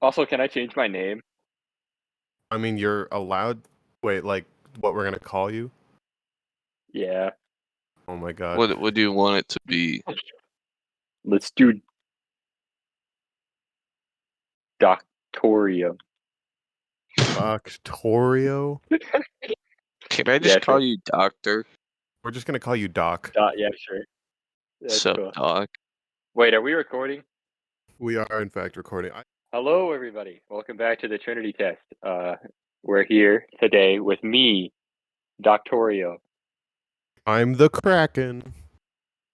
Also, can I change my name? I mean, you're allowed. Wait, like what we're gonna call you? Yeah. Oh my god. What do you want it to be? Let's do Doctorio. Doctorio? Can I Yeah, just call sure. you Doctor? We're just gonna call you Doc. Yeah, sure. That's So, cool. Doc. Wait, are we recording? We are in fact recording. Hello, everybody. Welcome back to the Trinity test. We're here today with me, Doctorio. I'm the Kraken.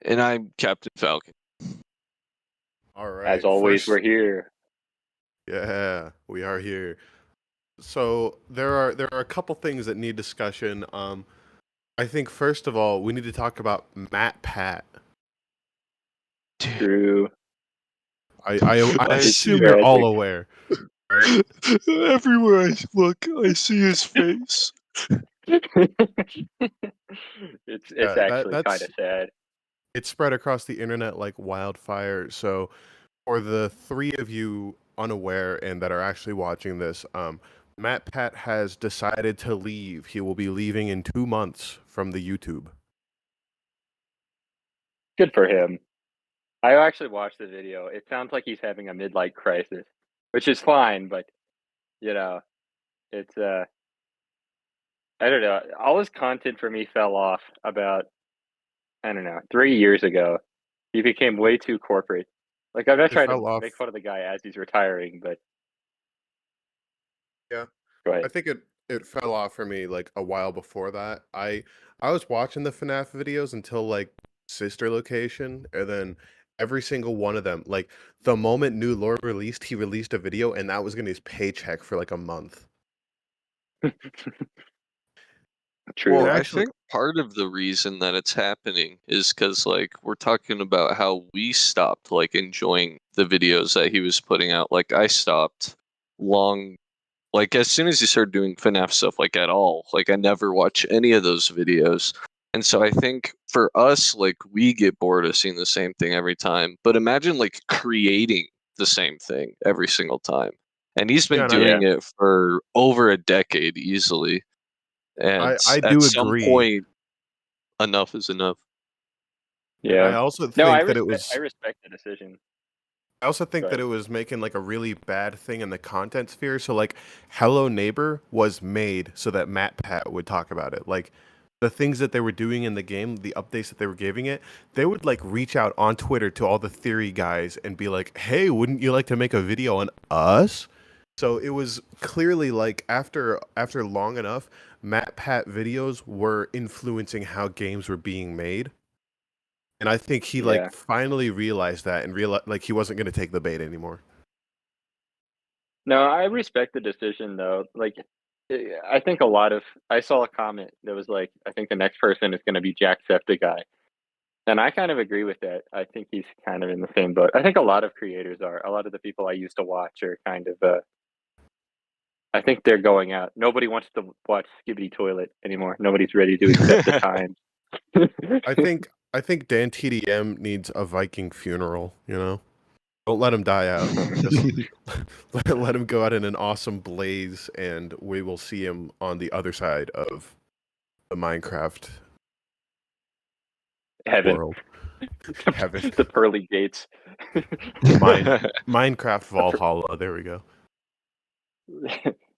And I'm Captain Falcon. All As right. always, we're First, here. yeah, we are here. So there are a couple things that need discussion. I think first of all, we need to talk about Matt Pat. True. I I assume see you're all Tragic. aware. Right? everywhere I look, I see his face. It's actually kind of That's sad. it spread across the internet like wildfire. So for the three of you unaware and that are actually watching this, Matt Pat has decided to leave. He will be leaving in 2 months from the YouTube. Good for him. I actually watched the video. It sounds like he's having a midlife crisis, which is fine, but you know, it's I don't know. All his content for me fell off about, I don't know, 3 years ago. He became way too corporate. Like, I'm not It trying to fell off. make fun of the guy as he's retiring, but Yeah. go I ahead. think it fell off for me like a while before that. I was watching the FNAF videos until like Sister Location, and then every single one of them, like the moment New Lore released, he released a video, and that was gonna be his paycheck for like a month. And Well, True. I actually, think part of the reason that it's happening is because, like, we're talking about how we stopped, like, enjoying the videos that he was putting out. Like, I stopped long, like, as soon as he started doing FNAF stuff, like, at all. Like, I never watch any of those videos. And so I think for us, like, we get bored of seeing the same thing every time. But imagine, like, creating the same thing every single time. And he's yeah, been and Yeah. doing it for over a decade easily. And I at do some agree. point, enough is enough. And I Yeah. also No, think that it I was respect the decision. I also Go think that ahead. it was making like a really bad thing in the content sphere. So like Hello Neighbor was made so that Matt Pat would talk about it. Like the things that they were doing in the game, the updates that they were giving it, they would like reach out on Twitter to all the theory guys and be like, "Hey, wouldn't you like to make a video on us?" So it was clearly like after long enough, Matt Pat videos were influencing how games were being made. And I think he Yeah. like finally realized that and realized like he wasn't going to take the bait anymore. No, I respect the decision though. Like, I think I saw a comment that was like, I think the next person is going to be Jacksepticeye. And I kind of agree with that. I think he's kind of in the same boat. I think a lot of creators are. A lot of the people I used to watch are kind of, I think they're going out. Nobody wants to watch Skibbity Toilet anymore. Nobody's ready to accept the times. I think Dan TDM needs a Viking funeral, you know? Don't let him die out. Just let him go out in an awesome blaze and we will see him on the other side of the Minecraft Heaven. world. Heaven. The pearly gates. Minecraft Valhalla. There we go.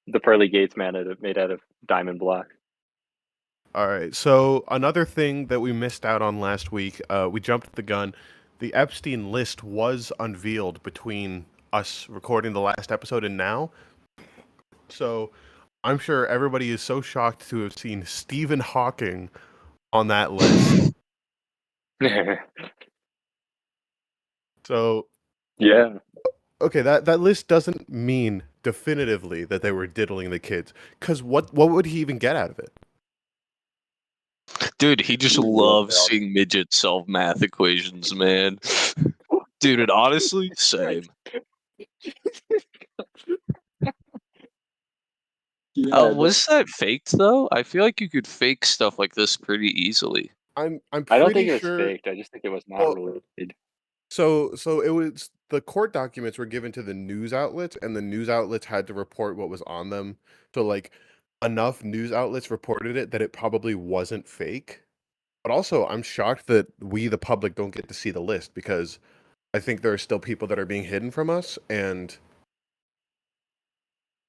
The pearly gates made out of diamond blocks. All right. So another thing that we missed out on last week, we jumped the gun. The Epstein list was unveiled between us recording the last episode and now. So I'm sure everybody is so shocked to have seen Stephen Hawking on that list. So Yeah. okay, that list doesn't mean definitively that they were diddling the kids. Because what would he even get out of it? Dude, he just loves seeing midgets solve math equations, man. Dude, and honestly, same. Yeah, Was that faked though? I feel like you could fake stuff like this pretty easily. I'm I don't think pretty it was sure. faked. I just think it was not Well, related. So it was the court documents were given to the news outlets, and the news outlets had to report what was on them. So like enough news outlets reported it that it probably wasn't fake. But also, I'm shocked that we, the public, don't get to see the list because I think there are still people that are being hidden from us. And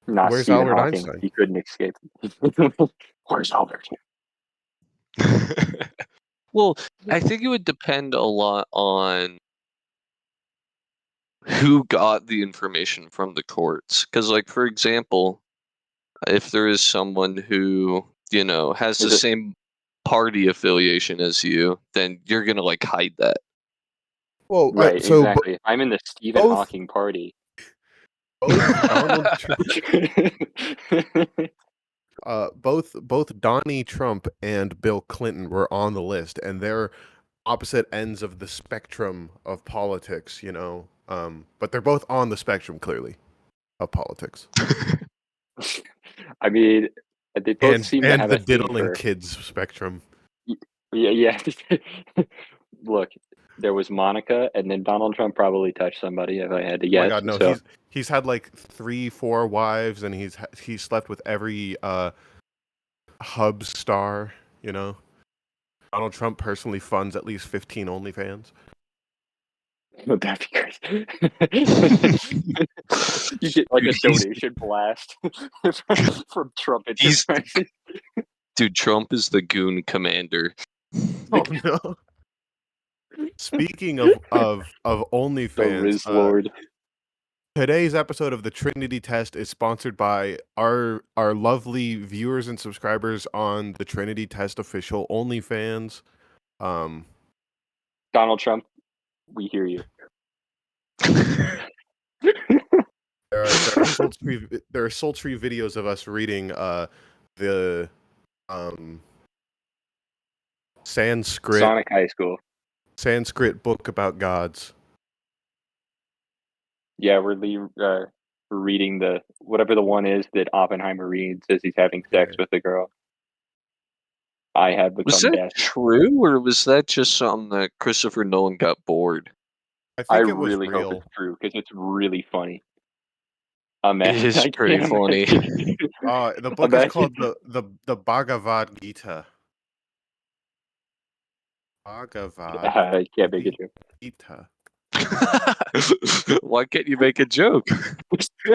Not where's Stephen Albert Hawking. Einstein? He couldn't escape. Where's Albert? Well, I think it would depend a lot on who got the information from the courts. Because, like, for example, if there is someone who, has the Is it same party affiliation as you, then you're going to, like, hide that. Well, right? Exactly. I'm in the Stephen both Hawking party. Donald both Donnie Trump and Bill Clinton were on the list, and they're opposite ends of the spectrum of politics, but they're both on the spectrum clearly of politics. I mean, they both seem to And have the a thing diddling for. kids spectrum. Yeah. Look, there was Monica, and then Donald Trump probably touched somebody, if I had to Oh my guess. God, no! So He's had like 3, 4 wives, and he's slept with every hub star. Donald Trump personally funds at least 15 OnlyFans. would that be great? You get like a donation blast from Trump He's Enterprises. Dude, Trump is the goon commander. Oh no! Speaking of The OnlyFans, Riz Lord. today's episode of the Trinity Test is sponsored by our lovely viewers and subscribers on the Trinity Test official OnlyFans. Donald Trump, we hear you. There are sultry videos of us reading the Sonic High School. Sanskrit book about gods. Yeah, we're reading the whatever the one is that Oppenheimer reads as he's having sex with the girl. I have Was become that death. true, or was that just something that Christopher Nolan got bored? I I think it was really hope real. it's true because it's really funny. It is I pretty can't funny. imagine. The book is called the Bhagavad Gita. Bhagavad I can't make it true. Gita. Why can't you make a joke? They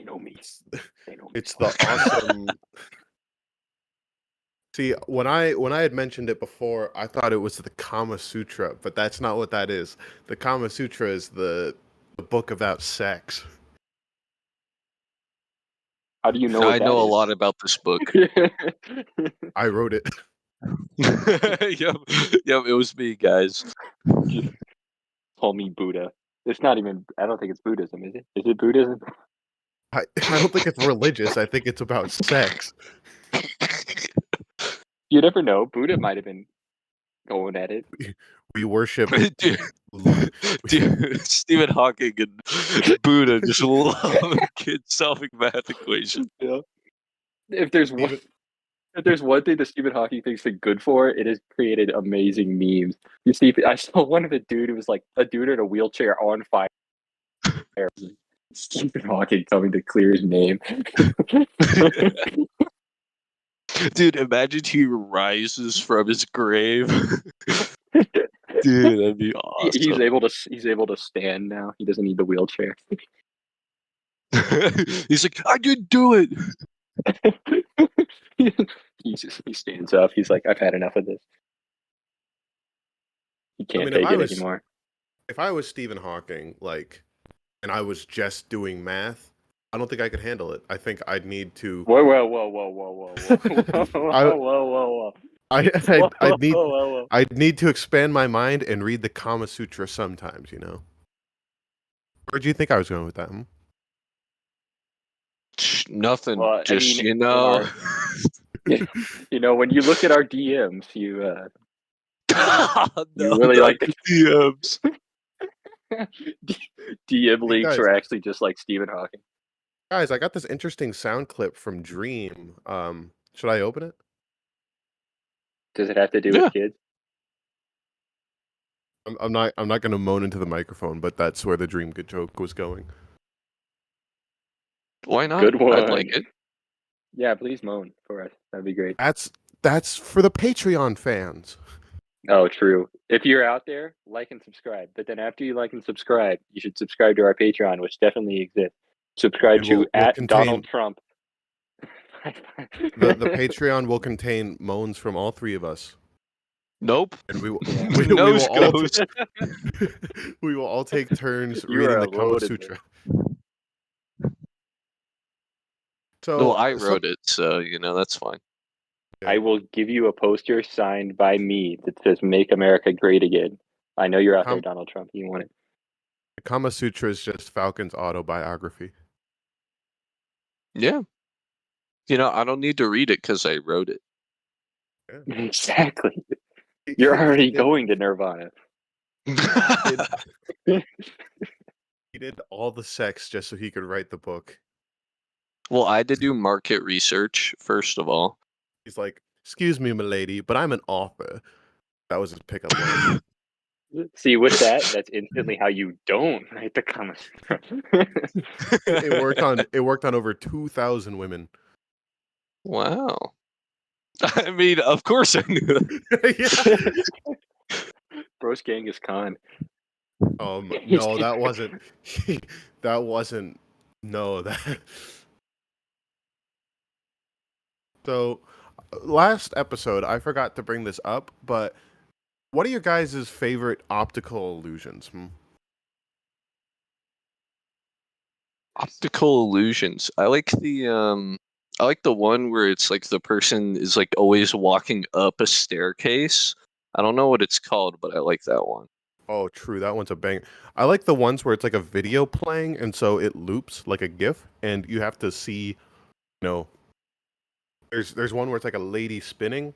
know me. They know me. It's the awesome. See, when I had mentioned it before, I thought it was the Kama Sutra, but that's not what that is. The Kama Sutra is the book about sex. How do you know what I that know a is? lot about this book. I wrote it. Yep, it was me, guys. Call me Buddha. It's not even. I don't think it's Buddhism, is it? Is it Buddhism? I don't think it's religious. I think it's about sex. You never know. Buddha might have been going at it. We worship. Dude, Stephen Hawking and Buddha just love kids solving math equations. Yeah. If there's one thing that Stephen Hawking thinks is good for, it has created amazing memes. You see, I saw one of a dude who was like a dude in a wheelchair on fire. Stephen Hawking coming to clear his name. Dude, imagine he rises from his grave. Dude, that'd be He's awesome. able to stand now. He doesn't need the wheelchair. He's like, I didn't do it. He stands up. He's like, I've had enough of this. He can't take it anymore. If I was Stephen Hawking, and I was just doing math, I don't think I could handle it. I think I'd need to. Whoa. I'd need to expand my mind and read the Kama Sutra sometimes. Where do you think I was going with that? Nothing. Well, just when you look at our DMs, you really like the DMs. DM links guys. are actually just like Stephen Hawking. Guys, I got this interesting sound clip from Dream. Should I open it? Does it have to do with kids? I'm not gonna moan into the microphone, but that's where the dream good joke was going. Why not? Good I'd like one. it. Yeah, please moan for us. That'd be great. That's for the Patreon fans. Oh, true. If you're out there, like and subscribe. But then after you like and subscribe, you should subscribe to our Patreon, which definitely exists. Subscribe And to will at Donald contain Trump. the Patreon will contain moans from all three of us, Nope. and we will Yeah. we will all goes. we will all take turns You reading are the a Kama loaded Sutra. man. Well, So I wrote it, so that's fine. I will give you a poster signed by me that says "Make America Great Again." I know you're out there, Kam- Donald Trump. You want it? the Kama Sutra is just Falcon's autobiography. Yeah. I don't need to read it because I wrote it. Exactly. He- You're he already did- going to Nirvana. He did all the sex just so he could write the book. Well, I had to do market research, first of all. He's like, "Excuse me, milady, but I'm an author." That was his pickup line. See, with that, that's instantly how you don't write the comments. It worked on over 2,000 women. Wow. I mean, of course I knew that. Yeah. Bro's Genghis Khan. No, that wasn't. That wasn't. No, that. So, last episode, I forgot to bring this up, but what are your guys' favorite optical illusions? Optical illusions. I like the one where it's like the person is like always walking up a staircase. I don't know what it's called, but I like that one. Oh, true. That one's a bang. I like the ones where it's like a video playing, and so it loops like a GIF, and you have to see. There's one where it's like a lady spinning,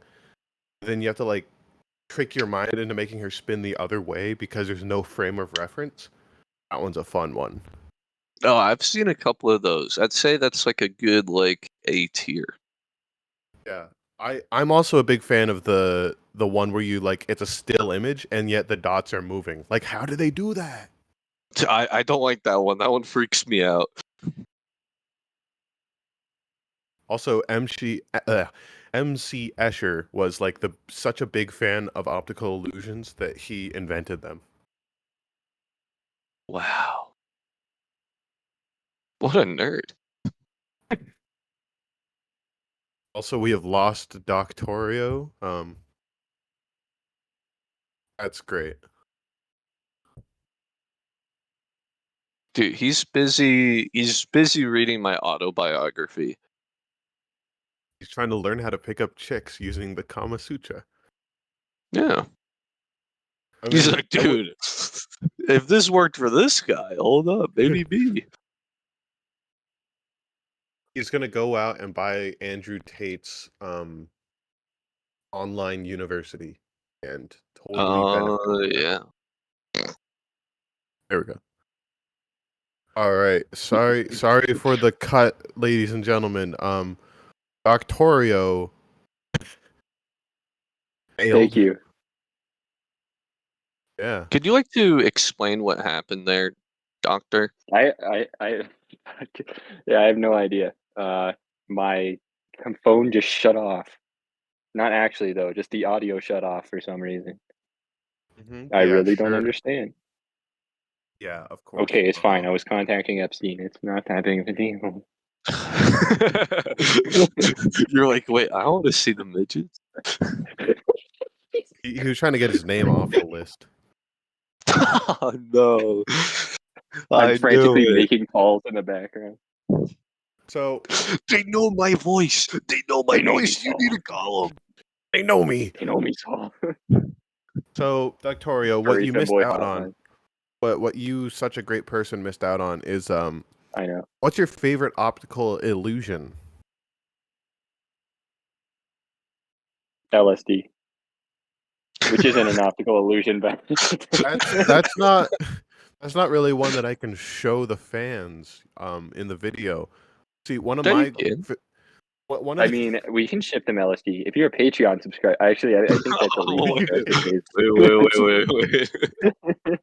then you have to like trick your mind into making her spin the other way because there's no frame of reference. That one's a fun one. Oh, I've seen a couple of those. I'd say that's like a good like A tier. Yeah. I'm also a big fan of the one where you like it's a still image and yet the dots are moving. Like, how do they do that? I don't like that one. That one freaks me out. Also, MC Escher was like such a big fan of optical illusions that he invented them. Wow. What a nerd. Also, we have lost Doctorio. That's great. Dude, he's busy reading my autobiography. He's trying to learn how to pick up chicks using the Kama Sutra. Yeah. I He's mean, like, dude, if this worked for this guy, hold up, maybe me. he's gonna go out and buy Andrew Tate's online university and totally benefit. Yeah. There we go. All right. Sorry for the cut, ladies and gentlemen. Doctorio failed. Thank you. Yeah. Could you like to explain what happened there, Doctor? I yeah, I have no idea. My phone just shut off. Not actually though, just the audio shut off for some reason. I Yeah, really don't sure. understand. Yeah, of course. Okay, it's fine. I was contacting Epstein. It's not that big of a deal. You're like, wait, I want to see the midgets. He was trying to get his name off the list. Oh no. I'm I frantically knew it. making calls in the background. So They know my voice. They know my They know voice. me, You Saul. need to call them. they know me. They know me, Saul. So Doctorio, what Hurry, you missed femboy out hotline. on, what you such a great person missed out on is I know. what's your favorite optical illusion? LSD. Which isn't an optical illusion, but That's not really one that I can show the fans in the video. See, one of Yeah, my you can. One I of mean, we can ship them LSD if you're a Patreon subscriber. Actually, I think that's illegal. Oh, That's the case. wait.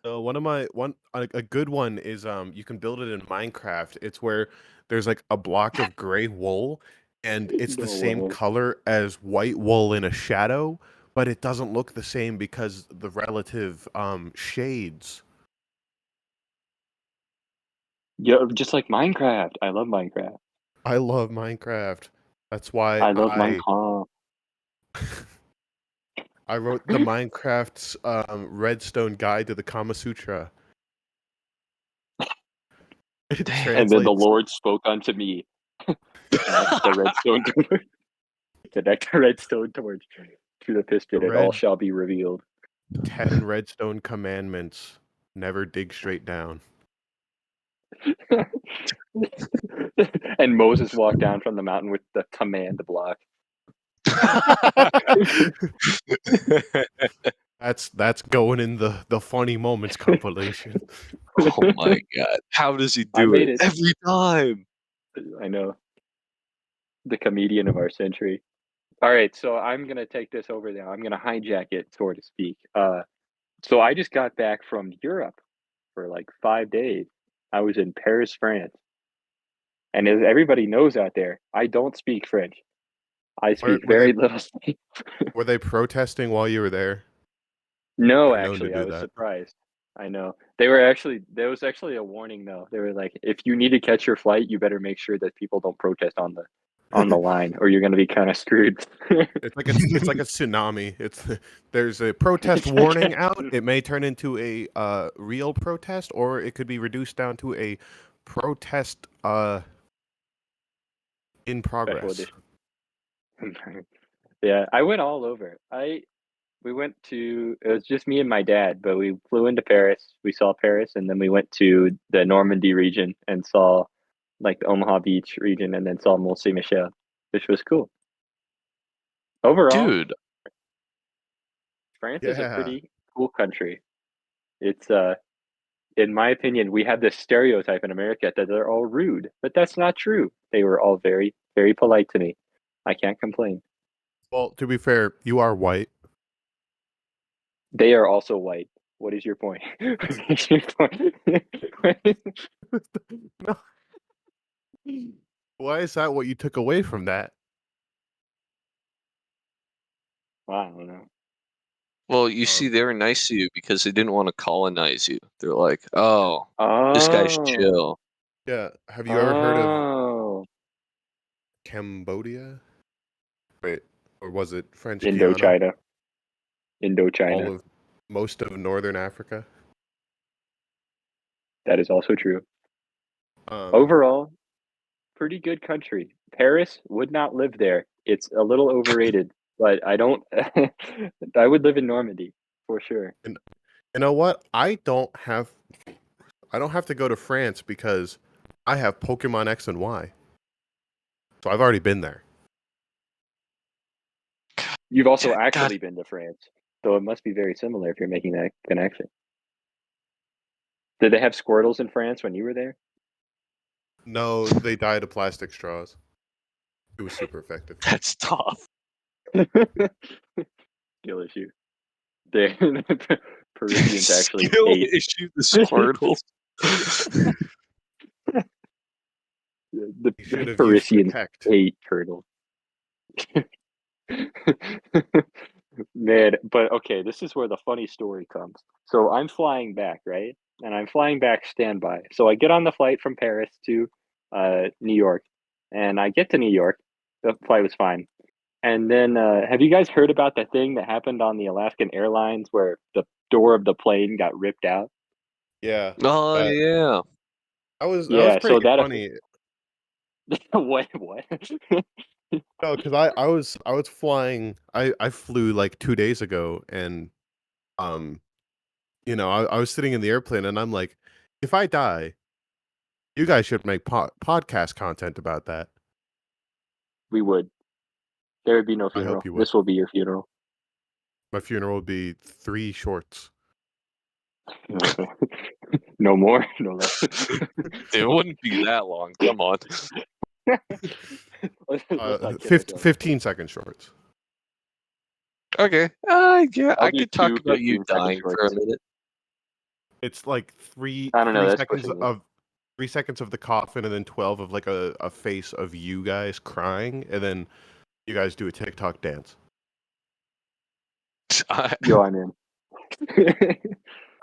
So one of my one a good one is you can build it in Minecraft. It's where there's like a block of gray wool and it's the No same way. color as white wool in a shadow, but it doesn't look the same because the relative shades. Yeah, just like Minecraft. I love Minecraft. I love Minecraft. That's why I love Minecraft. I wrote the Minecraft's Redstone Guide to the Kama Sutra. It Damn. And then the translates Lord spoke unto me. Connect the redstone torch. Connect the redstone torch to the piston, and all red shall be revealed. 10 redstone commandments. Never dig straight down. And Moses walked down from the mountain with the command block. That's going in the funny moments compilation. Oh my god. How does he I do made it it. every time? I know. The comedian of our century. All right, so I'm gonna take this over now. I'm gonna hijack it, so to speak. So I just got back from Europe for like 5 days. I was in Paris, France, and as everybody knows out there, I don't speak French. I Were, speak were they very little. were they protesting while you were there? No, Been known to actually, I do was that. surprised. I know. They were actually there was actually a warning though. They were like, if you need to catch your flight, you better make sure that people don't protest on the line, or you're gonna be kind of screwed. It's like a tsunami. There's a protest warning out. It may turn into a real protest, or it could be reduced down to a protest in Special progress. edition. Yeah, I went all over. We went to it was just me and my dad, but we flew into Paris. We saw Paris, and then we went to the Normandy region and saw like the Omaha Beach region, and then saw Mont Saint Michel, which was cool. Overall, Dude, France is a Yeah. pretty cool country. It's in my opinion, we have this stereotype in America that they're all rude, but that's not true. They were all very, very polite to me. I can't complain. Well, to be fair, you are white. They are also white. What is your point? What is your point? No. Why is that what you took away from that? Well, I don't know. well, you see, Um, they were nice to you because they didn't want to colonize you. They're like, oh, this guy's Oh, chill. yeah. Have you ever heard of oh, Cambodia? Wait, or was it French Guiana? Indochina, All Indochina. of most of northern Africa. That is also true. Um, Overall, pretty good country. Paris would not live there. It's a little overrated, but I don't. I would live in Normandy for sure. and you know what? I don't have to go to France because I have Pokemon X and Y. So I've already been there. You've also God, actually been to France, so it must be very similar if you're making that connection. Did they have Squirtles in France when you were there? No, they died of plastic straws. It was super effective. that's tough. Skill issue. The Parisians actually Skill hate. issue the Squirtles. The He should have used Parisians Protect. hate turtles. Man, but okay, this is where the funny story comes. So I'm flying back, right? And I'm flying back standby. So I get on the flight from Paris to New York, and I get to New York. The flight was fine. And then, have you guys heard about the thing that happened on the Alaskan Airlines where the door of the plane got ripped out? Yeah. Oh That yeah. that was Yeah, pretty so that funny. what? No, because I was flying. I flew like 2 days ago, and um, I was sitting in the airplane, and I'm like, if I die, you guys should make podcast content about that. We would. There would be no I hope funeral. you would. This will be your funeral. My funeral would be 3 shorts. No more, no less. It wouldn't be that long. Come on. Let's not get into it. 15-second shorts. Okay. Yeah, I'll I do could talk two about you 15-second dying for a shorts. minute. It's like three I don't know. three That's seconds pushing it. of 3 seconds of the coffin, and then 12 of like a face of you guys crying, and then you guys do a TikTok dance. Yo, I'm in.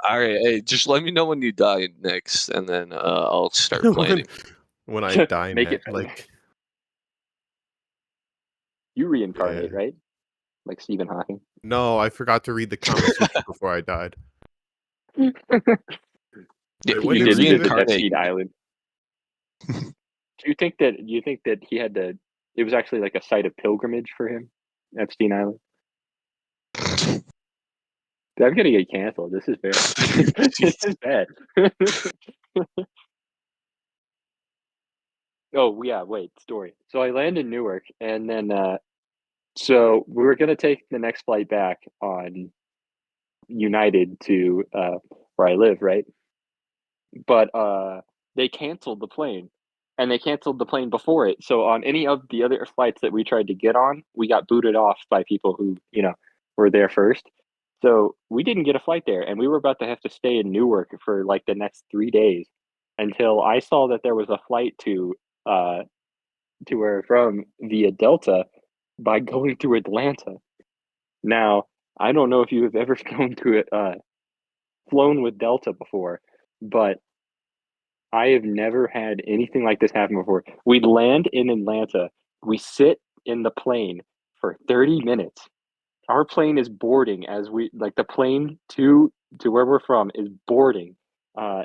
All right, hey, just let me know when you die next, and then I'll start when, planning. when I die, Make it. like You reincarnate, yeah. right? Like Stephen Hawking. No, I forgot to read the Kama Sutra before I died. Yeah, Wait, what You you did did. you You say, did the Vic? Death reincarnate. Seed Island. Do you think that he had to? It was actually like a site of pilgrimage for him, Epstein Island. I'm gonna get canceled. This is bad. This is bad. Oh yeah, wait, story. So I land in Newark, and then so we were gonna take the next flight back on United to where I live, right? But they canceled the plane, and they canceled the plane before it. So on any of the other flights that we tried to get on, we got booted off by people who were there first. So we didn't get a flight there, and we were about to have to stay in Newark for like the next 3 days until I saw that there was a flight to where I'm from via Delta by going to Atlanta. Now, I don't know if you have ever flown with Delta before, but I have never had anything like this happen before. We land in Atlanta, we sit in the plane for 30 minutes. Our plane is boarding as we like the plane to where we're from is boarding uh,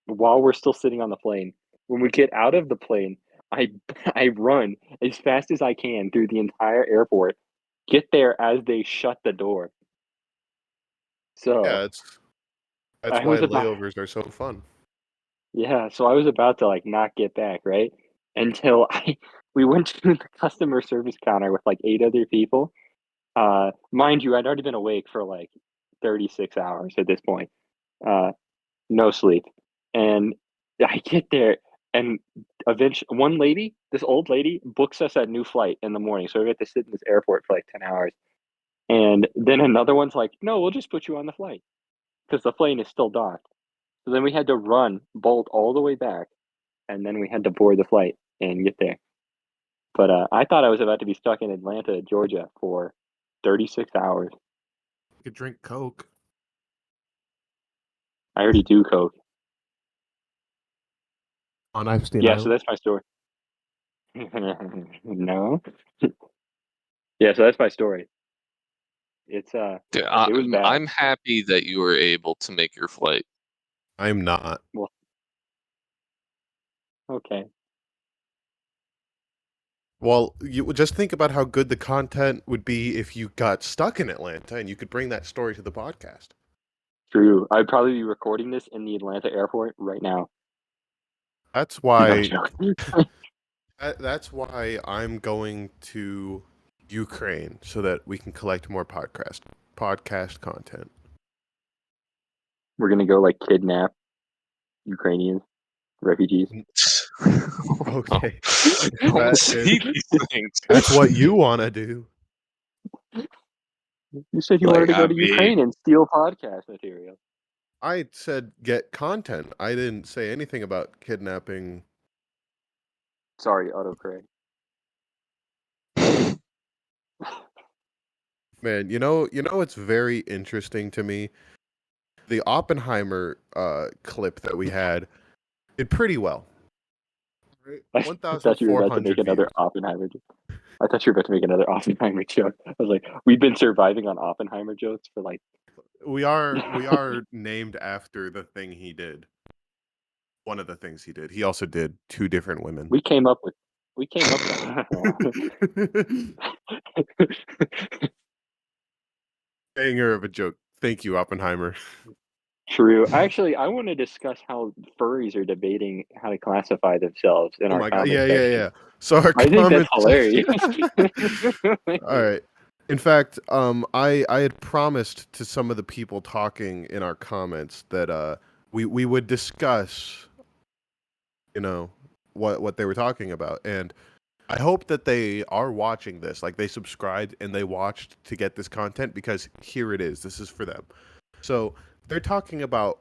while we're still sitting on the plane. When we get out of the plane, I I run as fast as I can through the entire airport, get there as they shut the door. So Yeah, that's I why was about layovers are so fun. Yeah, so I was about to like not get back, right? Until I we went to the customer service counter with like 8 other people. Mind you, I'd already been awake for like 36 hours at this point. Uh, no sleep. And I get there and eventually one lady, this old lady, books us a new flight in the morning. So we have to sit in this airport for like 10 hours. And then another one's like, no, we'll just put you on the flight because the plane is still docked. So then we had to bolt all the way back, and then we had to board the flight and get there. But I thought I was about to be stuck in Atlanta, Georgia for 36 hours. You could drink Coke I already do coke. on Epstein Yeah, so Island. that's my story. No. Yeah, so that's my story. It's Dude, it was bad. I'm happy that you were able to make your flight. I'm not. Well, okay. Well, you just think about how good the content would be if you got stuck in Atlanta and you could bring that story to the podcast. True. I'd probably be recording this in the Atlanta airport right now. That's No, I'm why joking. that's why I'm going to Ukraine so that we can collect more podcast content. We're gonna go like kidnap Ukrainians, refugees. Okay. I don't That see is, these things. that's what you want to do. You said you wanted Like, to go I to mean, Ukraine and steal podcast material. I said get content. I didn't say anything about kidnapping. Sorry, autocorrect. Man, it's very interesting to me. The Oppenheimer clip that we had did pretty well. Right? I thought you were about to make 1,400 views. another Oppenheimer joke. I thought you were about to make another Oppenheimer joke. I was like, we've been surviving on Oppenheimer jokes for like. We are named after the thing he did. One of the things he did. He also did two different women. We came up with. We came up with. Banger of a joke. Thank you, Oppenheimer. True. Actually, I want to discuss how furries are debating how to classify themselves in Oh our my god. comment Yeah, yeah, section. yeah. So our I think that's comment hilarious. All right. In fact, I had promised to some of the people talking in our comments that we would discuss, you know, what they were talking about. And I hope that they are watching this, like they subscribed and they watched to get this content, because here it is. This is for them. So they're talking about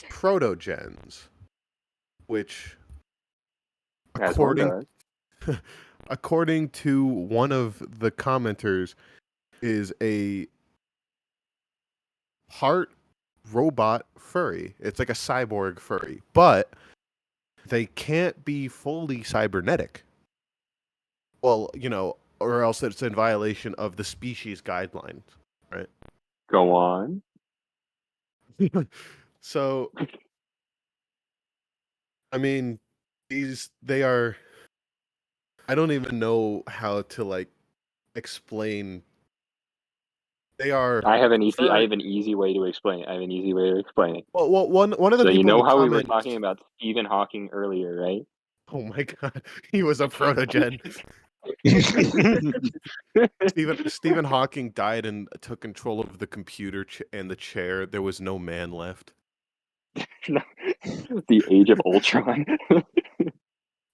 protogens, which As one according does. according to one of the commenters is a part robot furry. It's like a cyborg furry, but they can't be fully cybernetic. Well, or else it's in violation of the species guidelines, right? Go on. So, I mean, they are. I don't even know how to like explain. They are. I have an furry. easy way to explain it. I have an easy way to explain it. Well, one of the So you people in know the how we were comments. talking about Stephen Hawking earlier, right? Oh my god, he was a protogen. Stephen Hawking died and took control of the computer and the chair. There was no man left. The Age of Ultron.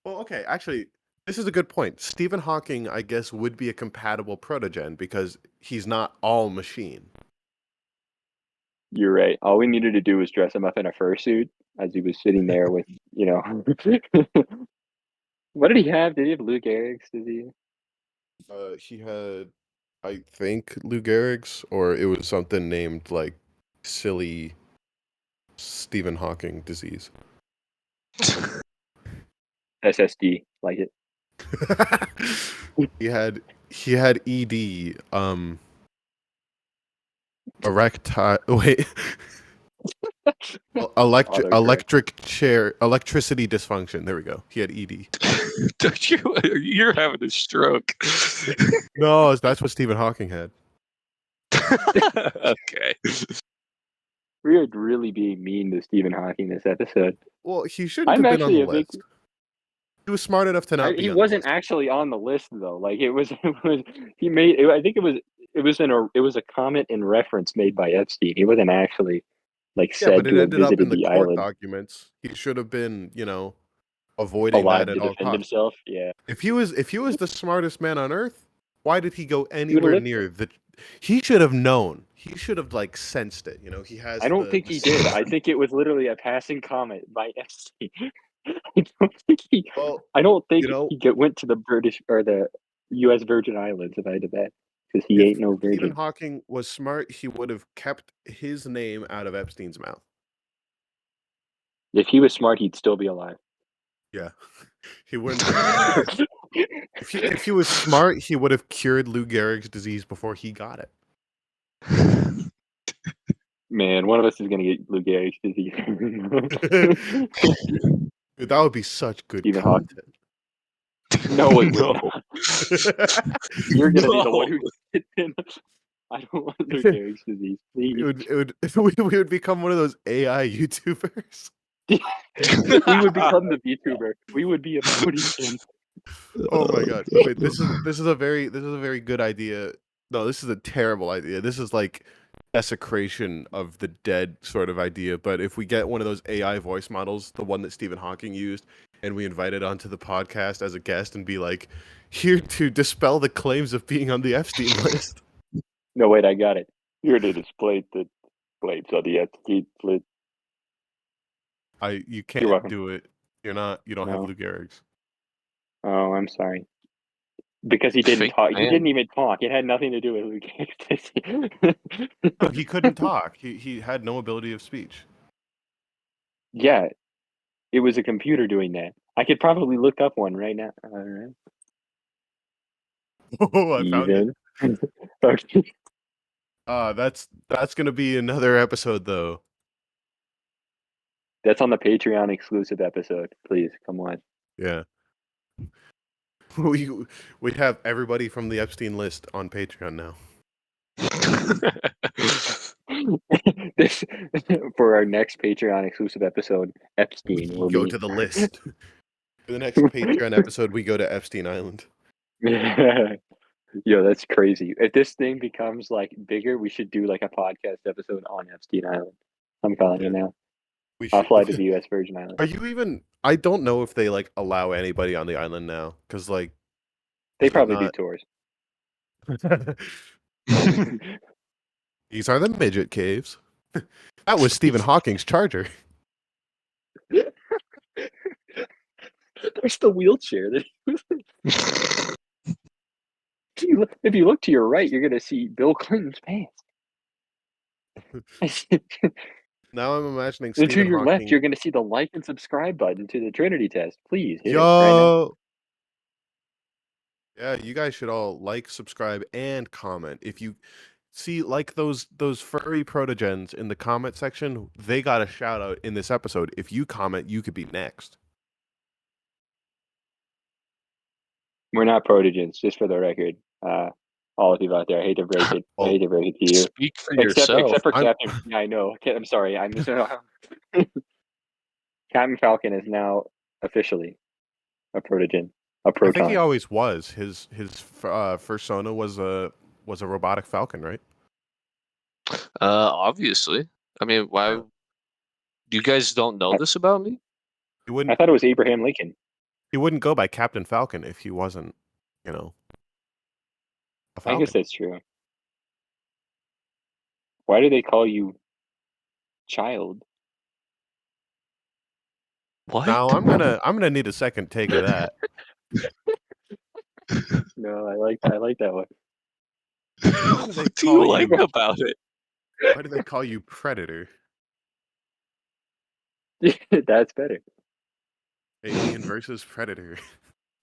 Well, okay, actually, this is a good point. Stephen Hawking, I guess, would be a compatible protogen because he's not all machine. You're right. All we needed to do was dress him up in a fursuit as he was sitting there with, What did he have? Did he have Lou Gehrig's disease? He had, I think, Lou Gehrig's, or it was something named like silly Stephen Hawking disease. SSD, like it. he had ED, erectile. Wait. Electricity dysfunction. There we go. He had ED. Don't you? You're having a stroke. No, that's what Stephen Hawking had. Okay. We are really being mean to Stephen Hawking this episode. Well, he shouldn't I'm have been on actually the a big. list. He was smart enough to not be He on the wasn't list. actually on the list though. Like it was he made. I think it was a comment in reference made by Epstein. He wasn't actually like Yeah, but said it to have ended up in visited the the court island documents. He should have been, avoiding that alive at to all defend costs. himself. Yeah, If he was the smartest man on earth, why did he go he would have anywhere lived. near the? He should have known. He should have like sensed it. He has. I don't think he did. I think it was literally a passing comment by Epstein. I don't think he. Well, I don't think you know, he went to the British or the U.S. Virgin Islands if I had to bet, because he if ain't no Stephen virgin. Hawking was smart, he would have kept his name out of Epstein's mouth. If he was smart, he'd still be alive. Yeah, he wouldn't. If he was smart, he would have cured Lou Gehrig's disease before he got it. Man, one of us is gonna get Lou Gehrig's disease. Dude, that would be such good Stephen content. No, it would No. not. You're gonna be the No. one who gets in. I don't want Lou Gehrig's disease, please. We would become one of those AI YouTubers. We would become the VTuber. We would be a Bodhisattva. Oh my god! Wait, this is a very good idea. No, this is a terrible idea. This is like desecration of the dead sort of idea. But if we get one of those AI voice models, the one that Stephen Hawking used, and we invite it onto the podcast as a guest and be like, here to dispel the claims of being on the Epstein list. No, wait, I got it. Here to display the claims on the Epstein list. You You're can't welcome. do it. You don't have No. Lou Gehrig's. Oh, I'm sorry. Because he didn't Fake talk. He man. didn't even talk. It had nothing to do with Lou Gehrig's. No, he couldn't talk. He had no ability of speech. Yeah, it was a computer doing that. I could probably look up one right now. All right. Oh, I found it. Even. Okay. That's gonna be another episode though. That's on the Patreon exclusive episode. Please come on. Yeah. We have everybody from the Epstein list on Patreon now. This for our next Patreon exclusive episode, Epstein We will go be to the list. For the next Patreon episode, we go to Epstein Island. Yo, that's crazy. If this thing becomes like bigger, we should do like a podcast episode on Epstein Island. I'm calling it now. We I'll should. fly to the U.S. Virgin Islands. Are you even? I don't know if they like allow anybody on the island now, because like, They is it probably do not? tours. These are the midget caves. That was Stephen Hawking's charger. There's the wheelchair. If you look to your right, you're gonna see Bill Clinton's pants. Now I'm imagining And to Stephen your left, Hawking. you're gonna see the like and subscribe button to the Trinity test. Please hit it right now. Yo. Yeah, you guys should all like, subscribe, and comment. If you see like those furry protogens in the comment section, they got a shout out in this episode. If you comment, you could be next. We're not protogens, just for the record. All of you out there, I hate to break it. I hate to break it to you. Speak for yourself. Except for I'm- Captain. Yeah, I know. I'm sorry. I'm just Captain Falcon is now officially a protogen, a I think he proton. always was. His persona was a robotic falcon, right? Obviously. I mean, why? You guys don't know this about me? He I wouldn't thought it was Abraham Lincoln. go by Captain Falcon if he wasn't, you know, a I guess falcon. that's true. Why do they call you child? What? Now I'm gonna need a second take of that. No, I like that one. do they What do call you like you? about it? Why do they call you Predator? That's better. Alien versus Predator.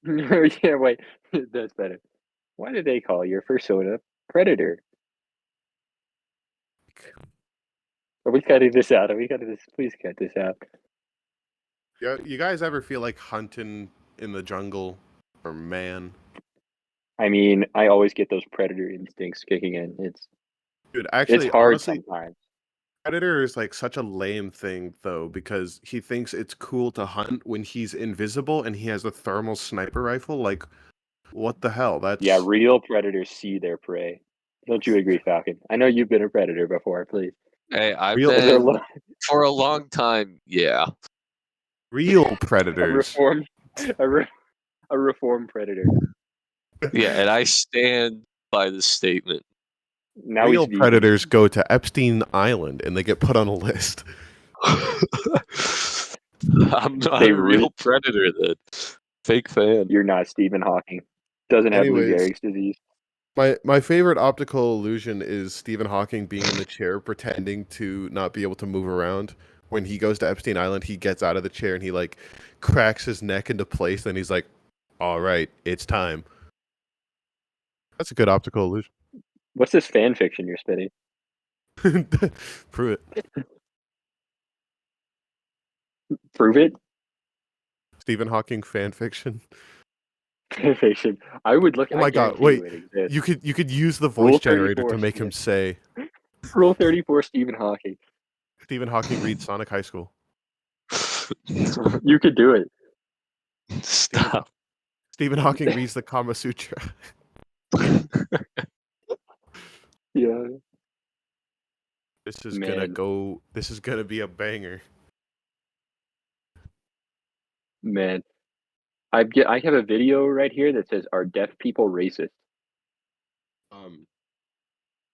Yeah, wait, that's better. Why did they call your persona Predator? Are we cutting this out? Are we cutting this? Please cut this out. Yeah, you guys ever feel like hunting in the jungle or man? I mean, I always get those predator instincts kicking in. Dude, It's actually, hard honestly, sometimes. Predator is like such a lame thing though, because he thinks it's cool to hunt when he's invisible and he has a thermal sniper rifle. Like, what the hell? That's Yeah, real predators see their prey. Don't you agree, Falcon? I know you've been a predator before. Please, Hey, I've Real- is there been for a long time. Yeah. real a predators. reformed, a reformed predator? Yeah, and I stand by the statement. Now Real he's vegan. predators go to Epstein Island and they get put on a list. I'm not They a real predator then. Fake fan. You're not Stephen Hawking. Doesn't have Lou Anyways. Gehrig's disease. My favorite optical illusion is Stephen Hawking being in the chair pretending to not be able to move around. When he goes to Epstein Island, he gets out of the chair and he like cracks his neck into place. Then he's like, "All right, it's time." That's a good optical illusion. What's this fan fiction you're spitting? Prove it. Prove it. Stephen Hawking fan fiction. Fan fiction. I would look. Oh my I god! guarantee Wait, it exists. you could use the Rule voice generator 34, to make him say Rule 34, Stephen Hawking. Stephen Hawking reads Sonic High School. You could do it. Stop. Stephen Hawking reads the Kama Sutra. Yeah. This is Man. gonna be a banger. Man, I have a video right here that says, "Are deaf people racist?"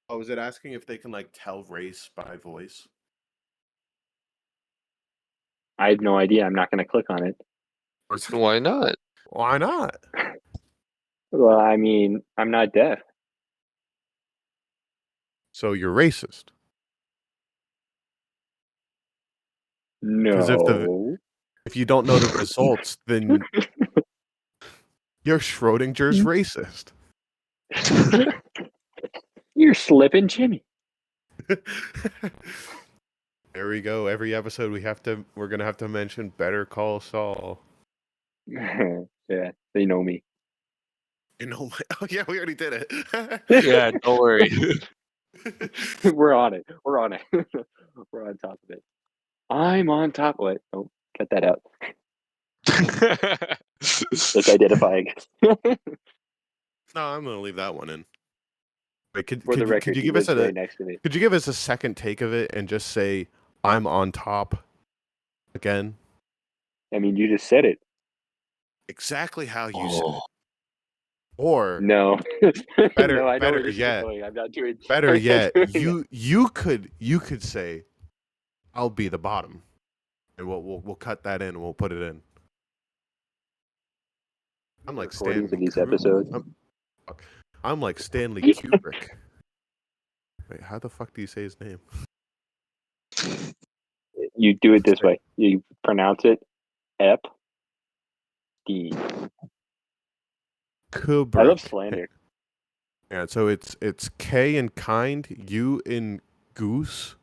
Oh, is it asking if they can like tell race by voice? I have no idea. I'm not going to click on it. Why not? Why not? Well, I mean, I'm not deaf. So you're racist. No. If you don't know the results, then you're Schrodinger's racist. You're slipping, Jimmy. There we go. Every episode we're gonna have to mention Better Call Saul. Yeah, they know me. You know, oh yeah, we already did it. Yeah, don't worry. We're on it. We're on it. We're on top of it. I'm on top of it. Oh, cut that out. Like identifying. No, I'm gonna leave that one in. Wait, For the record, could you he give us lives right next to me. could you give us a second take of it and just say I'm on top? Again, I mean, you just said it. exactly how you said Oh, it. Or No. better, No, I know where better this is yet, going. I'm not doing. better I'm not yet, doing that. you could say, "I'll be the bottom," and we'll cut that in and we'll put it in. I'm like Recordings of Stanley these episodes. I'm like Stanley Kubrick. Wait, how the fuck do you say his name? You do it this way. You pronounce it Ep. D. Kubrick. I love slander. Yeah, so it's K in kind, U in goose,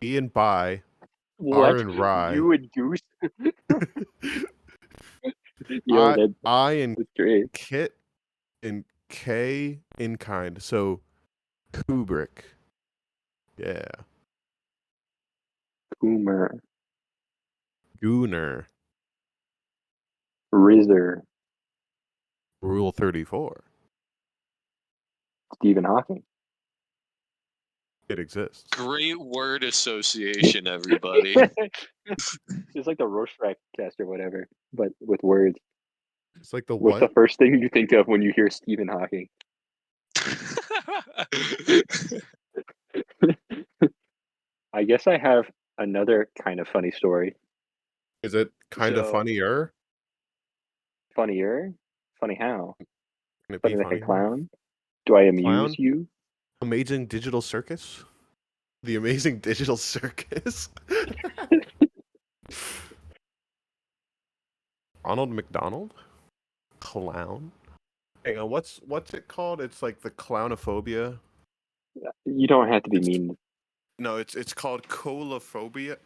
E in bye, R What? in rye, You and Goose? Yo, I in that's great. kit, and K in kind. So Kubrick. Yeah. Coomer. Gooner. Rizzer. Rule 34. Stephen Hawking. It exists. great word association, everybody. It's like the Rorschach test or whatever, but with words. It's like the What's the what? first thing you think of when you hear Stephen Hawking? I guess I have another kind of funny story. Is it kind of So funnier? funnier? Funny how? Can it be Funny like a funnier? clown? Do I amuse Clown? you? Amazing Digital Circus? The Amazing Digital Circus? Ronald McDonald? Clown? Hang on, what's it called? It's like the clownophobia. You don't have to be It's mean. no, it's called coulrophobia. I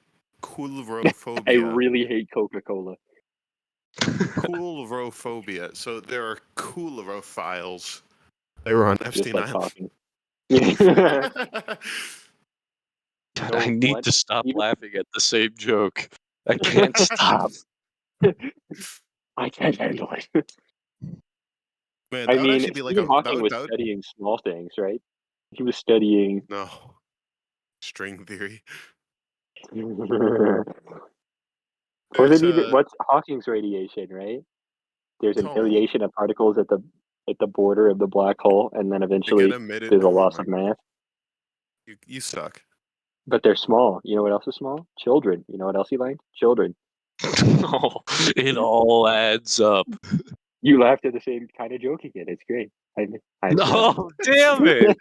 Coulrophobia. really hate Coca-Cola. Coulrophobia. So there are coulrophiles. They were on Just Epstein like Island. talking. You God, know I need what? to stop Even laughing at the same joke. I can't stop. I can't handle it. Man, I that would mean, actually be like Stephen a Hawking was that would studying small things, right? He was studying. no string theory. What's There's what's Hawking's radiation, right? There's an tell me annihilation of particles at the border of the black hole, and then to get eventually emitted. there's a Oh loss my, of mass. you suck. But they're small. You know what else is small? Children. You know what else he liked? Children. Oh, it all adds up. You laughed at the same kind of joke again. It's great. No, damn it!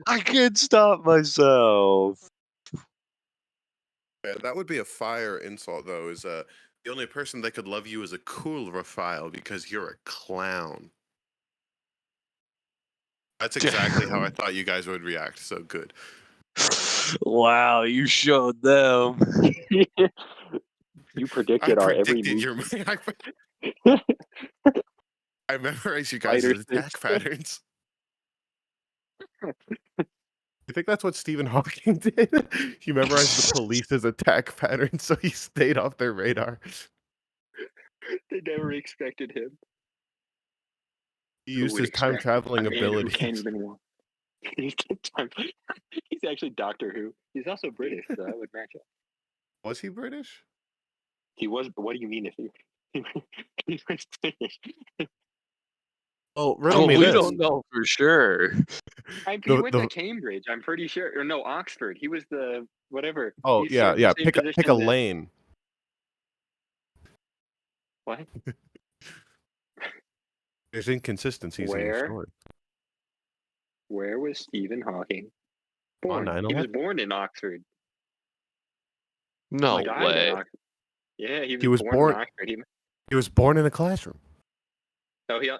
I can't stop myself. Yeah, that would be a fire insult though. Is the only person that could love you is a coulrophile because you're a clown. That's exactly how I thought you guys would react. So good. Wow, you showed them. You I predicted our every predicted move. your. I memorized you guys' Spider attack six. patterns. You think that's what Stephen Hawking did? He memorized the police's attack patterns, so he stayed off their radar. They never expected him. He Who used would his time expect traveling a man who can't abilities. even walk? He's actually Doctor Who. He's also British, so that would match up. Was he British? He was, but what do you mean if he he was British? Oh, riddle me We this. don't know for sure. He went to Cambridge, I'm pretty sure, or no, Oxford. He was the whatever. Oh He yeah, served yeah. the same Pick a position that lane. what? There's inconsistencies in your story. Where was Stephen Hawking On born? He 9/11? was born in Oxford. No He died in way. Oxford. Yeah, He was born in born. Oxford. He was born in a classroom.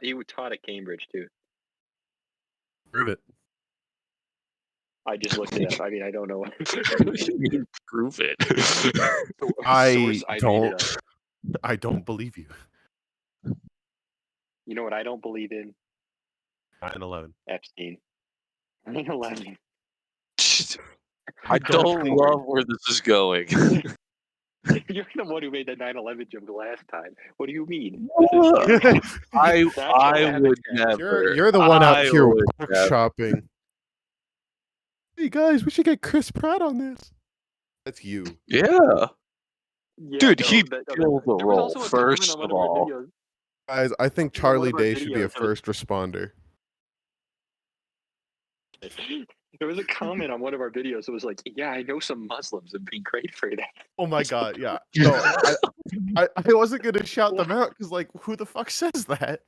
He taught at Cambridge too. Prove it. I just looked it up. I mean, I don't know. What do you mean, prove it? Source, I made it up. I don't believe you. You know what I don't believe in? 9/11. Epstein. 9/11. I don't love where this is going. You're the one who made the 9/11 joke last time. What do you mean? I That's would never. You're the one out I here would never. workshopping. Hey guys, we should get Chris Pratt on this. That's you. Yeah. Yeah, Dude, no, he'd kill the there was role, also a comment first on one of of our all. videos. Guys, I think On one Charlie of our Day should be a videos, first responder. there was a comment on one of our videos that was like, "Yeah, I know some Muslims would be great for that." Oh my god, yeah. No, I wasn't gonna shout them out because, like, who the fuck says that?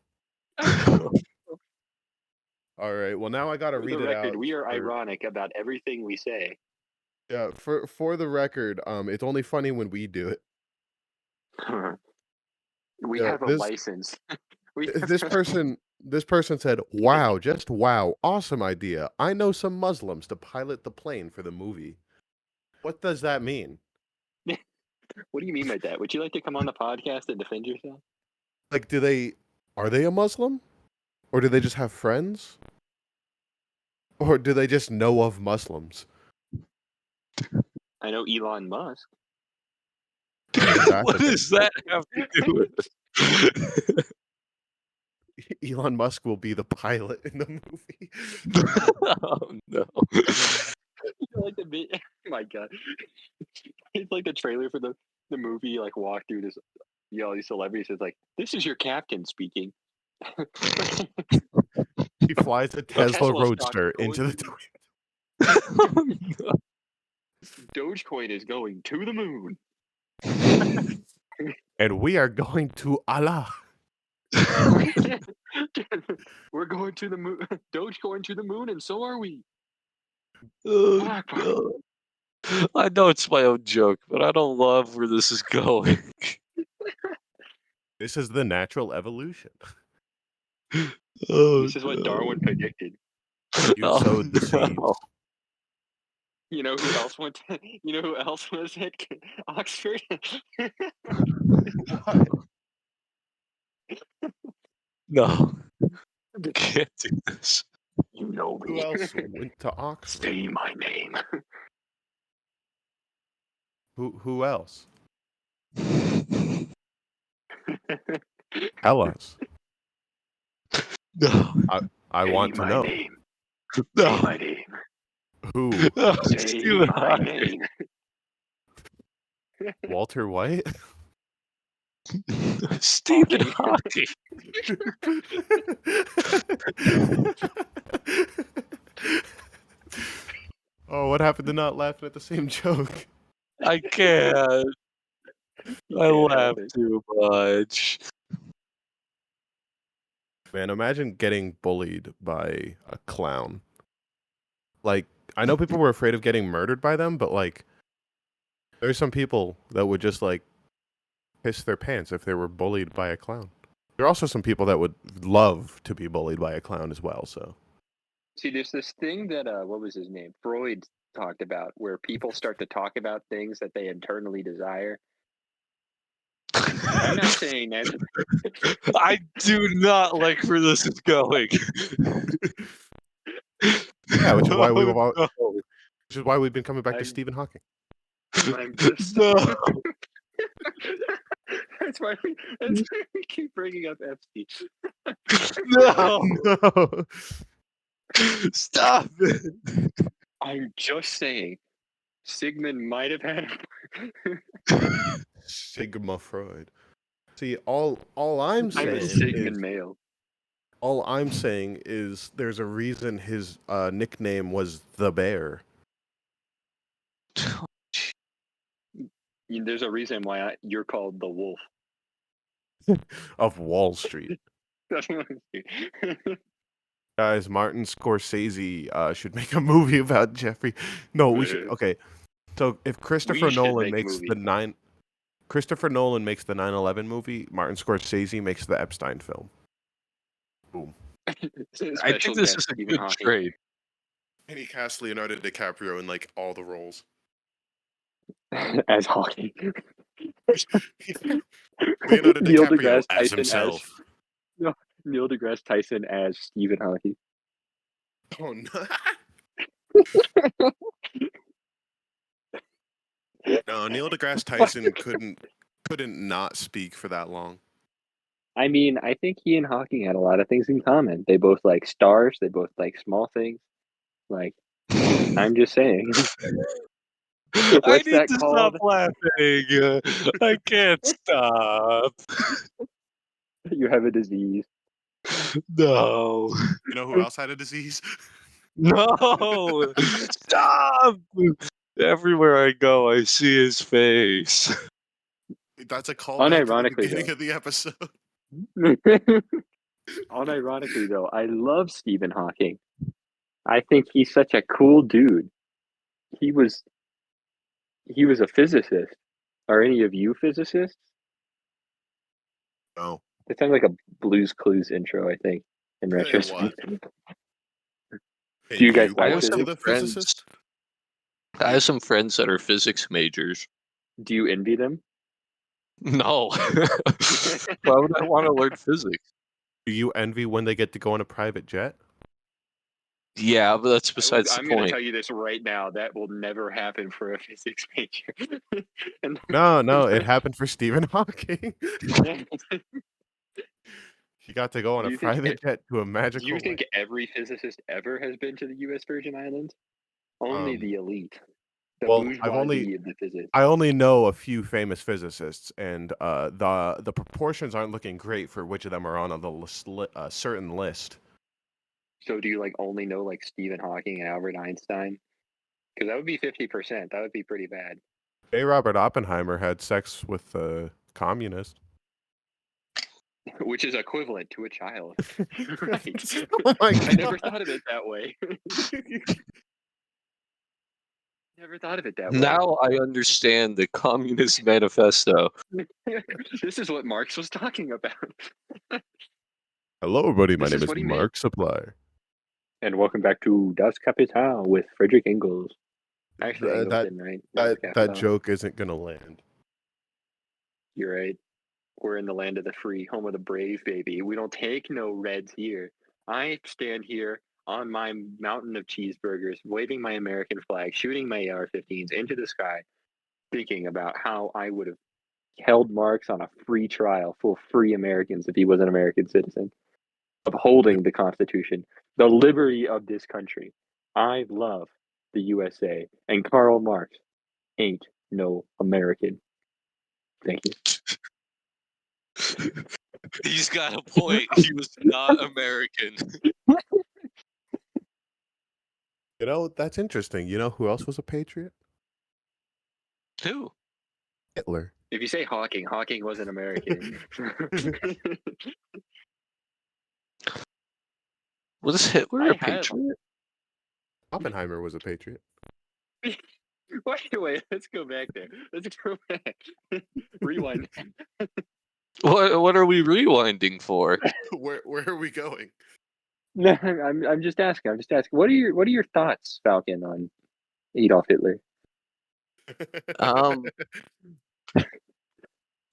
All right, well now I gotta For the read it record, out. we are ironic about everything we say. Yeah, for the record, it's only funny when we do it. We Yeah, have a license. We this person said, "Wow, just wow, awesome idea. I know some Muslims to pilot the plane for the movie." What does that mean? What do you mean by that? Would you like to come on the podcast and defend yourself? Like, are they a Muslim? Or do they just have friends? Or do they just know of Muslims? I know Elon Musk. What does that have to do with it? Elon Musk will be the pilot in the movie. Oh no. Like the oh my god, it's like the trailer for the movie. Like walk through this, all these celebrities. It's like, this is your captain speaking. He flies a Tesla Tesla stock Roadster going into the Oh, no. Dogecoin is going to the moon. and we are going to Allah. We're going to the moon. Dogecoin to the moon, and so are we. Oh, no. I know it's my own joke, but I don't love where this is going. This is the natural evolution. Oh, This is what no. Darwin predicted. You Oh, sowed the seeds. no. You know who else went? You know who else was at Oxford? What? No. Can't do this. You know Who me. else went to Oxford? Say my name. Who else? Tell us. No. I Say want to my know. name. No. Say my name. Who? No. Say Stephen my Hawking. name. Walter White? Stephen Hawking. Hawking. Oh, what happened to not laughing at the same joke? I can't. I laugh it. too much. Man, imagine getting bullied by a clown. Like, I know people were afraid of getting murdered by them, but like, there's some people that would just like piss their pants if they were bullied by a clown. There are also some people that would love to be bullied by a clown as well. So, See, there's this thing that what was his name? Freud talked about, where people start to talk about things that they internally desire. I'm not saying that. I do not like where this is going. yeah, which is why Oh, no. which is why we've been coming back to I'm- Stephen Hawking. I'm just. No. That's why we keep bringing up Epstein. No. No. Stop it. I'm just saying, Sigmund might have had. Sigma Freud. See, all I'm I'm saying a is Sigmund male. all I'm saying is there's a reason his nickname was the Bear. There's a reason why you're called the Wolf. Of Wall Street. That's what I'm saying. Guys, Martin Scorsese should make a movie about Jeffrey. No, we should. Okay, so if Christopher We should Nolan make a makes movie. Christopher Nolan makes the 9/11 movie, Martin Scorsese makes the Epstein film. Boom. I Special think this guest is a Stephen good Hawking. trade. And he cast Leonardo DiCaprio in like all the roles. As Hawking. Leonardo Neil DiCaprio deGrasse as Tyson himself. Neil deGrasse Tyson as Stephen Hawking. Oh no. No, Neil deGrasse Tyson couldn't not speak for that long. I mean, I think he and Hawking had a lot of things in common. They both like stars. They both like small things. Like, I'm just saying. I What's need that to stop called? laughing. I can't stop. You have a disease. No. You know who else had a disease? No. Stop. Everywhere I go, I see his face. That's a callback to the Unironically, beginning though. of the episode. Unironically, though, I love Stephen Hawking. I think he's such a cool dude. He was a physicist. Are any of you physicists? No, That sounds like a Blue's Clues intro, I think, in it was. retrospect. Hey, Do you guys you I like have want to be some physics? the friends. physicist? I have some friends that are physics majors. Do you envy them? No. Why would I want to learn physics? Do you envy when they get to go on a private jet? Yeah, but that's besides the I'm going to point. tell you this right now. That will never happen for a physics major. And No, it happened for Stephen Hawking. do He got to go on a you think private jet to a do magical you think land. every physicist ever has been to the U.S. Virgin Islands? Only Um, the elite, the well, bourgeoisie of the physics. I only know a few famous physicists, and the proportions aren't looking great for which of them are on a certain list. So do you like only know like Stephen Hawking and Albert Einstein? Because that would be 50%. That would be pretty bad. J. Robert Oppenheimer had sex with a communist. Which is equivalent to a child. Right. Oh my I never god! thought of it that way. Never thought of it that way. Now I understand the Communist Manifesto. This is what Marx was talking about. Hello, everybody. My This name is is what he meant. Mark Supplier. And welcome back to Das Kapital with Frederick Engels. Actually, Engels That didn't write Das that Kapital. joke isn't gonna land. You're right. We're in the land of the free, home of the brave, baby. We don't take no reds here. I stand here on my mountain of cheeseburgers, waving my American flag, shooting my AR-15s into the sky, thinking about how I would have held Marx on a free trial full of free Americans if he was an American citizen, upholding the Constitution, the liberty of this country. I love the USA, and Karl Marx ain't no American. Thank you. He's got a point. He was not American. You know, that's interesting. You know who else was a patriot? Who? Hitler. If you say Hawking, Hawking wasn't American. Was Hitler I a have. patriot? Oppenheimer was a patriot. Wait, let's go back there. Let's go back. Rewind. What are we rewinding for? Where are we going? No, I'm just asking. I'm just asking. What are your thoughts, Falcon, on Adolf Hitler? Um,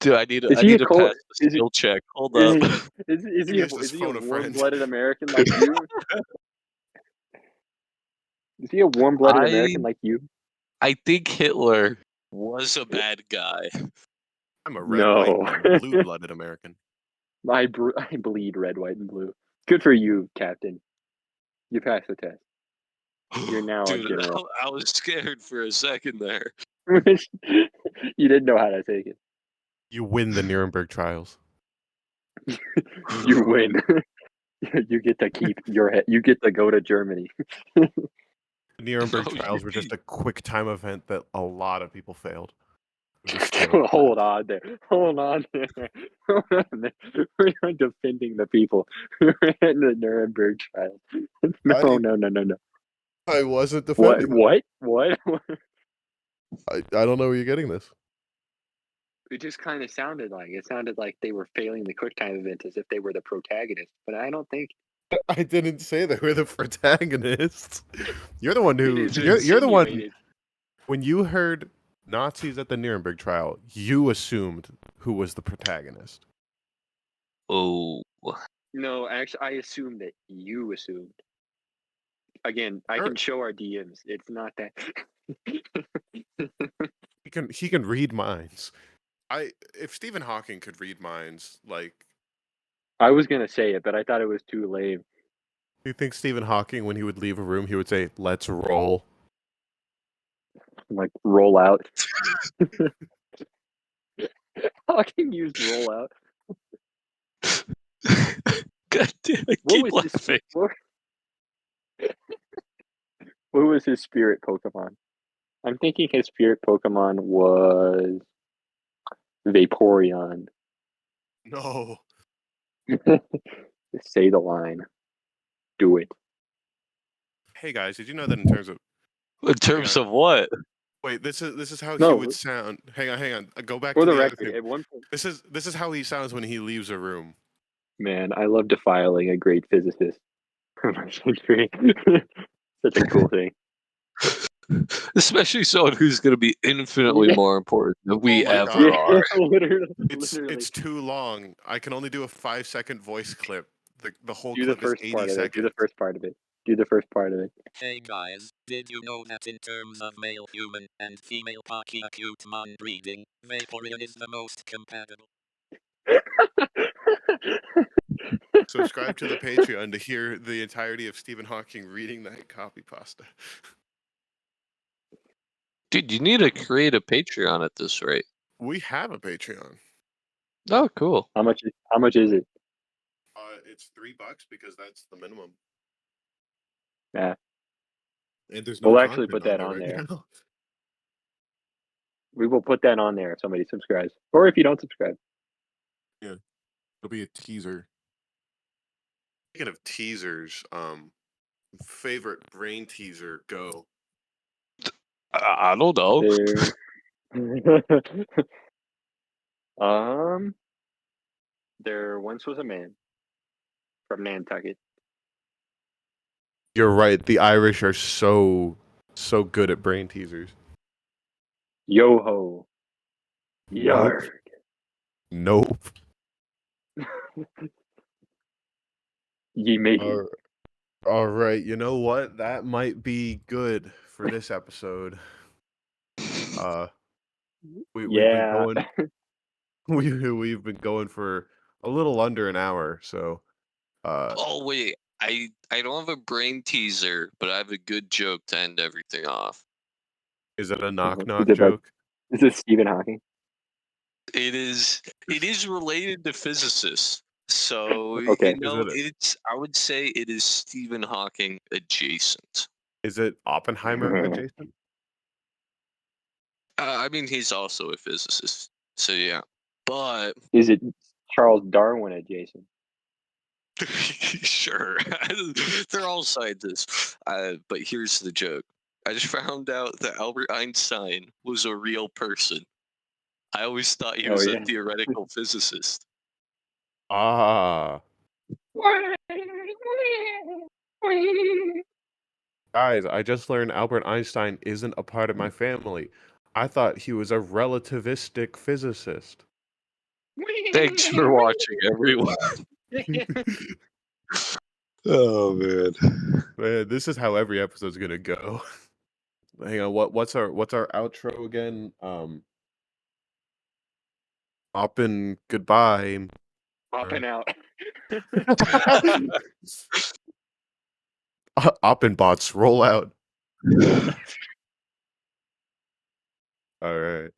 Dude, I Is he need a to pass cold? the skill check. Hold up. Is He he needs to a phone a friend. warm-blooded American like you? Is he a warm-blooded American like you? I think Hitler was a bad guy. I'm a red, white, No. and blue-blooded American. I bleed red, white, and blue. Good for you, Captain. You passed the test. You're now a Dude, general. I was scared for a second there. You didn't know how to take it. You win the Nuremberg trials. You win. You get to keep your head. You get to go to Germany. The Nuremberg No, trials were just a quick time event that a lot of people failed. Hold on there. Hold on there. Hold on there. We're not defending the people who ran the Nuremberg trials. No, no. I wasn't defending them. What? I don't know where you're getting this. It just kind of sounded like they were failing the QuickTime event as if they were the protagonist, but I don't think. I didn't say they were the protagonists. You're the one who It is you're the one. insinuated. When you heard Nazis at the Nuremberg trial, you assumed who was the protagonist. Oh. No, actually, I assumed that you assumed. Again, I can show our DMs. It's not that. He can read minds. If Stephen Hawking could read minds, like, I was gonna say it, but I thought it was too lame. do you think Stephen Hawking, when he would leave a room, he would say, "Let's roll"? Like roll out. Hawking used roll out. God damn it, What keep was his laughing. what was his spirit Pokemon? I'm thinking his spirit Pokemon was Vaporeon. No. Say the line. Do it. Hey guys, did you know that in terms of In terms of what? wait, this is how he No, would sound. Hang on. Go back for to the the other record, thing. at one point, This is how he sounds when he leaves a room. man, I love defiling a great physicist from our century. Such a cool thing. Especially someone who's going to be infinitely Yeah. more important than we Oh my ever God. are. literally. It's too long. I can only do a 5-second voice clip. The whole Do the clip is first 80 part of it. Do seconds. the first part of it. Do the first part of it. Hey guys, did you know that in terms of male human and female Pachyacute breeding, Vaporeon is the most compatible? Subscribe to the Patreon to hear the entirety of Stephen Hawking reading that copy pasta. Dude, you need to create a Patreon at this rate. We have a Patreon. Oh, cool. How much is it? It's $3 because that's the minimum. Yeah. And there's no We'll actually content put that on on there there. right now. We will put that on there if somebody subscribes. Or if you don't subscribe. Yeah. It'll be a teaser. Speaking of teasers, favorite brain teaser, go. I don't know. There once was a man from Nantucket. You're right. The Irish are so good at brain teasers. Yo ho. Nope. Yarg. Nope. Ye making. All right. You know what? That might be good for this episode. We've been Yeah. going we've been going for a little under an hour, so Oh, wait. I don't have a brain teaser, but I have a good joke to end everything off. is it a Is knock it about- joke? Is this Stephen Hawking? It is related to physicists. So, Okay. I would say it is Stephen Hawking adjacent. Is it Oppenheimer adjacent? I mean, he's also a physicist. So, yeah. But, Is it Charles Darwin adjacent? sure. They're all scientists. But here's the joke. I just found out that Albert Einstein was a real person. I always thought he was a theoretical physicist. Ah. Guys, I just learned Albert Einstein isn't a part of my family. I thought he was a relativistic physicist. Thanks for watching, everyone. Oh man. Man, this is how every episode's gonna go. Hang on, what's our outro again? Oppen goodbye. Popping out. Oppen bots roll out. All right.